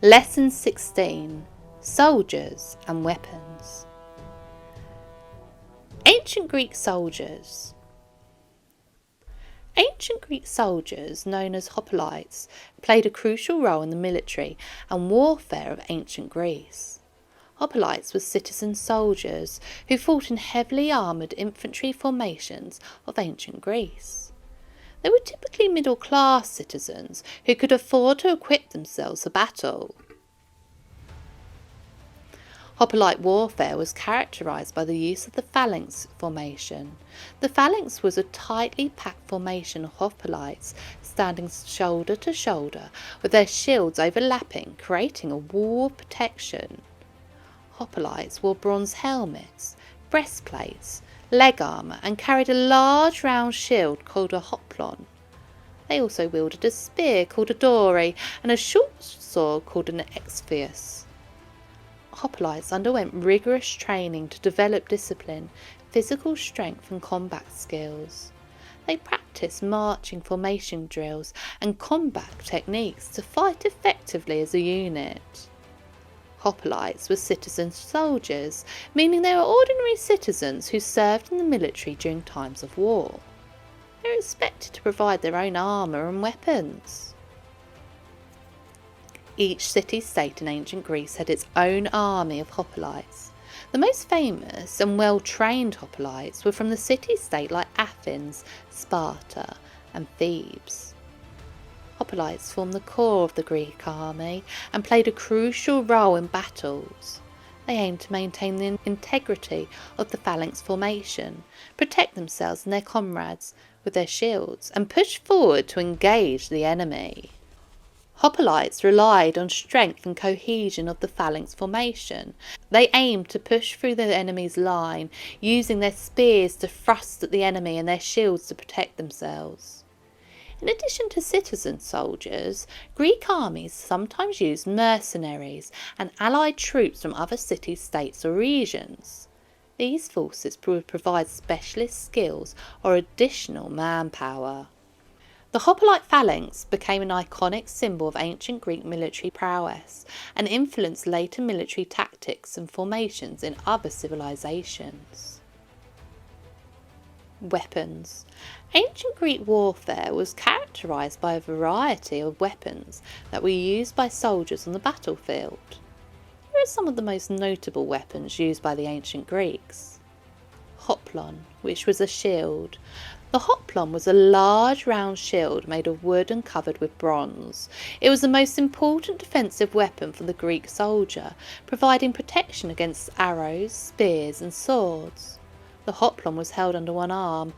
Lesson 16. Soldiers and Weapons. Ancient Greek soldiers. Ancient Greek soldiers, known as hoplites, played a crucial role in the military and warfare of ancient Greece. Hoplites were citizen soldiers who fought in heavily armoured infantry formations of ancient Greece. They were typically middle-class citizens who could afford to equip themselves for battle. Hoplite warfare was characterised by the use of the phalanx formation. The phalanx was a tightly packed formation of hoplites standing shoulder to shoulder with their shields overlapping, creating a wall of protection. Hoplites wore bronze helmets, breastplates, leg armour and carried a large round shield called a hoplon. They also wielded a spear called a dory and a short sword called an exphius. Hoplites underwent rigorous training to develop discipline, physical strength and combat skills. They practiced marching formation drills and combat techniques to fight effectively as a unit. Hoplites were citizen soldiers, meaning they were ordinary citizens who served in the military during times of war. They were expected to provide their own armour and weapons. Each city-state in ancient Greece had its own army of hoplites. The most famous and well-trained hoplites were from the city-state like Athens, Sparta and Thebes. Hoplites formed the core of the Greek army and played a crucial role in battles. They aimed to maintain the integrity of the phalanx formation, protect themselves and their comrades with their shields, and push forward to engage the enemy. Hoplites relied on strength and cohesion of the phalanx formation. They aimed to push through the enemy's line, using their spears to thrust at the enemy and their shields to protect themselves. In addition to citizen soldiers, Greek armies sometimes used mercenaries and allied troops from other cities, states or regions. These forces would provide specialist skills or additional manpower. The hoplite phalanx became an iconic symbol of ancient Greek military prowess and influenced later military tactics and formations in other civilizations. Weapons. Ancient Greek warfare was characterised by a variety of weapons that were used by soldiers on the battlefield. Here are some of the most notable weapons used by the ancient Greeks. Hoplon, which was a shield. The hoplon was a large round shield made of wood and covered with bronze. It was the most important defensive weapon for the Greek soldier, providing protection against arrows, spears and swords. The hoplon was held under one arm.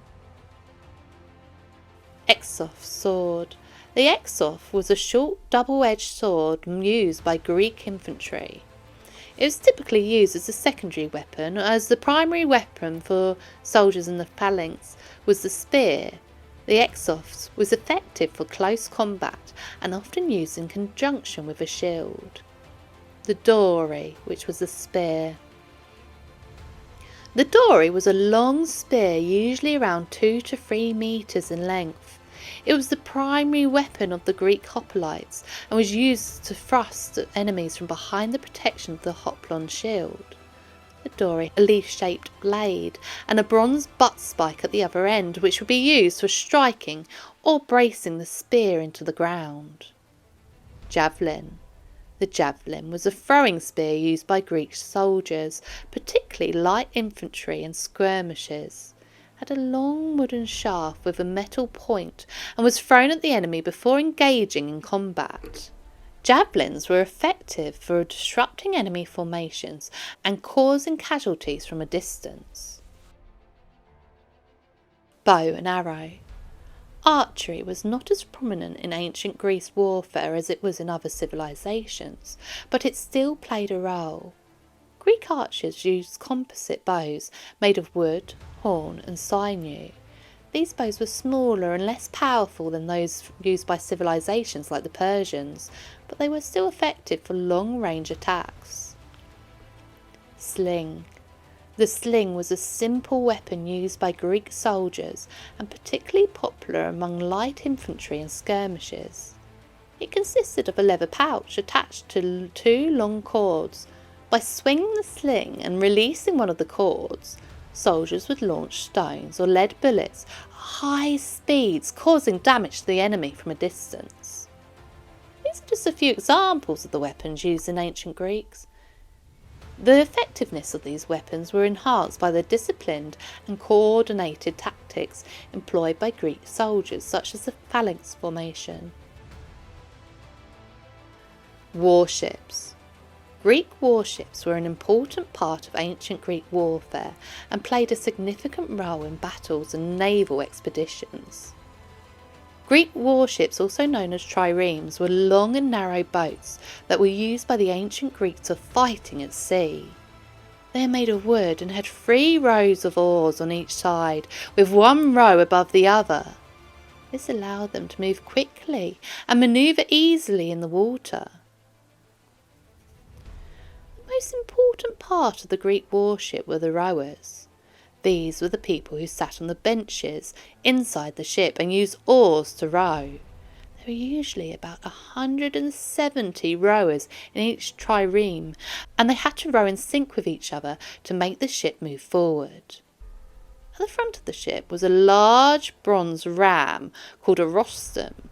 Exoph sword. The exoph was a short double-edged sword used by Greek infantry. It was typically used as a secondary weapon, as the primary weapon for soldiers in the phalanx was the spear. The exoph was effective for close combat and often used in conjunction with a shield. The dory, which was a spear. The dory was a long spear, usually around 2 to 3 metres in length. It was the primary weapon of the Greek hoplites and was used to thrust at enemies from behind the protection of the hoplon shield. The dory had a leaf-shaped blade and a bronze butt spike at the other end, which would be used for striking or bracing the spear into the ground. Javelin. The javelin was a throwing spear used by Greek soldiers, particularly light infantry and skirmishers. It had a long wooden shaft with a metal point and was thrown at the enemy before engaging in combat. Javelins were effective for disrupting enemy formations and causing casualties from a distance. Bow and arrow. Archery was not as prominent in ancient Greece warfare as it was in other civilizations, but it still played a role. Greek archers used composite bows made of wood, horn and sinew. These bows were smaller and less powerful than those used by civilizations like the Persians, but they were still effective for long-range attacks. Sling. The sling was a simple weapon used by Greek soldiers and particularly popular among light infantry and skirmishers. It consisted of a leather pouch attached to two long cords. By swinging the sling and releasing one of the cords, soldiers would launch stones or lead bullets at high speeds, causing damage to the enemy from a distance. These are just a few examples of the weapons used in ancient Greeks. The effectiveness of these weapons were enhanced by the disciplined and coordinated tactics employed by Greek soldiers, such as the phalanx formation. Warships. Greek warships were an important part of ancient Greek warfare and played a significant role in battles and naval expeditions. Greek warships, also known as triremes, were long and narrow boats that were used by the ancient Greeks for fighting at sea. They are made of wood and had 3 rows of oars on each side, with 1 row above the other. This allowed them to move quickly and manoeuvre easily in the water. The most important part of the Greek warship were the rowers. These were the people who sat on the benches inside the ship and used oars to row. There were usually about 170 rowers in each trireme, and they had to row in sync with each other to make the ship move forward. At the front of the ship was a large bronze ram called a rostrum.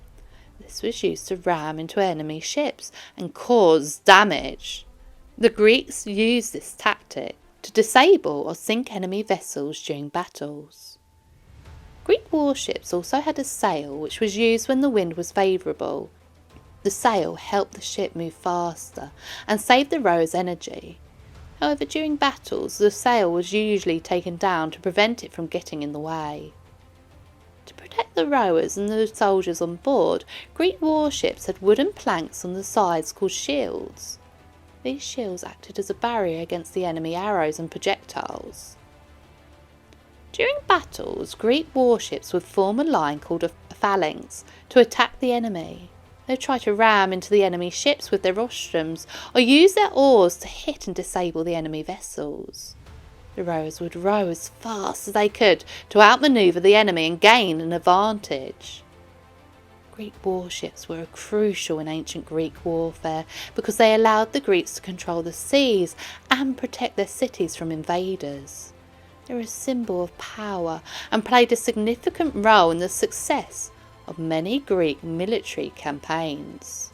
This was used to ram into enemy ships and cause damage. The Greeks used this tactic to disable or sink enemy vessels during battles. Greek warships also had a sail which was used when the wind was favourable. The sail helped the ship move faster and saved the rowers energy. However, during battles, the sail was usually taken down to prevent it from getting in the way. To protect the rowers and the soldiers on board, Greek warships had wooden planks on the sides called shields. These shields acted as a barrier against the enemy arrows and projectiles. During battles, Greek warships would form a line called a phalanx to attack the enemy. They would try to ram into the enemy ships with their rostrums or use their oars to hit and disable the enemy vessels. The rowers would row as fast as they could to outmaneuver the enemy and gain an advantage. Greek warships were crucial in ancient Greek warfare because they allowed the Greeks to control the seas and protect their cities from invaders. They were a symbol of power and played a significant role in the success of many Greek military campaigns.